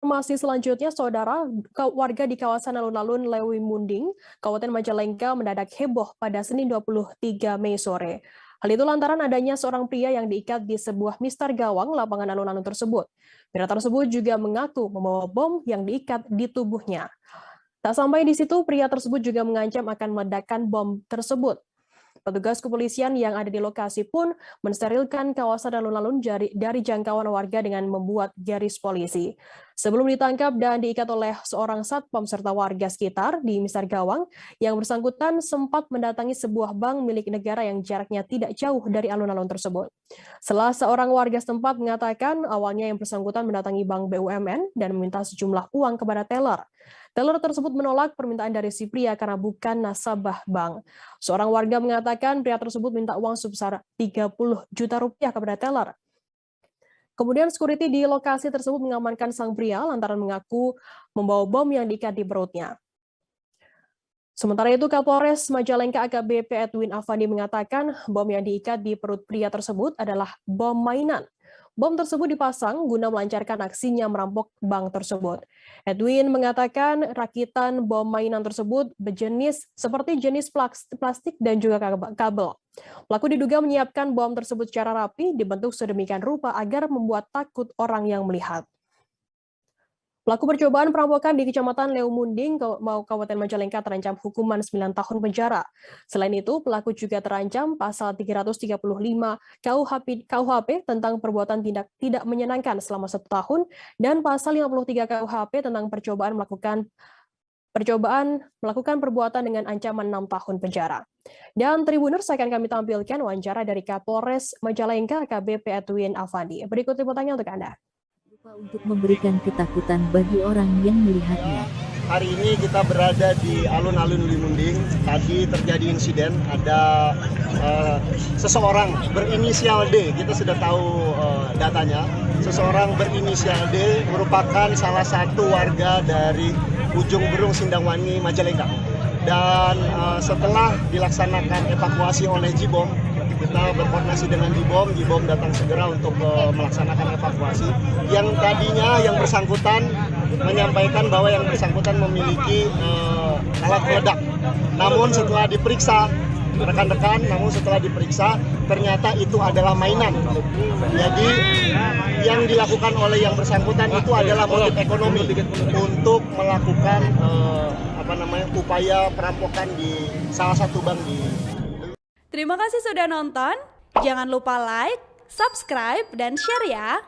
Informasi selanjutnya, Saudara, warga di kawasan alun-alun Lewi Munding, Kabupaten Majalengka mendadak heboh pada Senin 23 Mei sore. Hal itu lantaran adanya seorang pria yang diikat di sebuah mistar gawang lapangan alun-alun tersebut. Pria tersebut juga mengaku membawa bom yang diikat di tubuhnya. Tak sampai di situ, pria tersebut juga mengancam akan meledakkan bom tersebut. Petugas kepolisian yang ada di lokasi pun mensterilkan kawasan alun-alun dari jangkauan warga dengan membuat garis polisi. Sebelum ditangkap dan diikat oleh seorang satpam serta warga sekitar di Mistar Gawang, yang bersangkutan sempat mendatangi sebuah bank milik negara yang jaraknya tidak jauh dari alun-alun tersebut. Salah seorang warga setempat mengatakan awalnya yang bersangkutan mendatangi bank BUMN dan meminta sejumlah uang kepada teller. Teller tersebut menolak permintaan dari si pria karena bukan nasabah bank. Seorang warga mengatakan pria tersebut minta uang sebesar 30 juta rupiah kepada teller. Kemudian security di lokasi tersebut mengamankan sang pria lantaran mengaku membawa bom yang diikat di perutnya. Sementara itu, Kapolres Majalengka AKBP Edwin Afandi mengatakan bom yang diikat di perut pria tersebut adalah bom mainan. Bom tersebut dipasang guna melancarkan aksinya merampok bank tersebut. Edwin mengatakan rakitan bom mainan tersebut berjenis seperti jenis plastik dan juga kabel. Pelaku diduga menyiapkan bom tersebut secara rapi, dibentuk sedemikian rupa agar membuat takut orang yang melihat. Pelaku percobaan perampokan di Kecamatan Leumunding, Kabupaten Majalengka terancam hukuman 9 tahun penjara. Selain itu, pelaku juga terancam pasal 335 KUHP tentang perbuatan tidak menyenangkan selama 1 tahun dan pasal 53 KUHP tentang percobaan melakukan perbuatan dengan ancaman 6 tahun penjara. Dan Tribuners akan kami tampilkan wawancara dari Kapolres Majalengka AKBP Edwin Afandi. Berikut liputannya untuk Anda. Untuk memberikan ketakutan bagi orang yang melihatnya. Hari ini kita berada di alun-alun Lewi Munding. Tadi terjadi insiden, ada seseorang berinisial D, kita sudah tahu datanya. Seseorang berinisial D merupakan salah satu warga dari Ujung Berung Sindangwangi, Majalengka. Dan setelah dilaksanakan evakuasi oleh Jibom, kita berkoordinasi dengan Jibom datang segera untuk melaksanakan evakuasi. Yang tadinya yang bersangkutan menyampaikan bahwa yang bersangkutan memiliki alat peledak. Namun setelah diperiksa rekan-rekan, ternyata itu adalah mainan. Jadi yang dilakukan oleh yang bersangkutan itu adalah motif ekonomi untuk melakukan upaya perampokan di salah satu bank di. Terima kasih sudah nonton. Jangan lupa like, subscribe, dan share ya.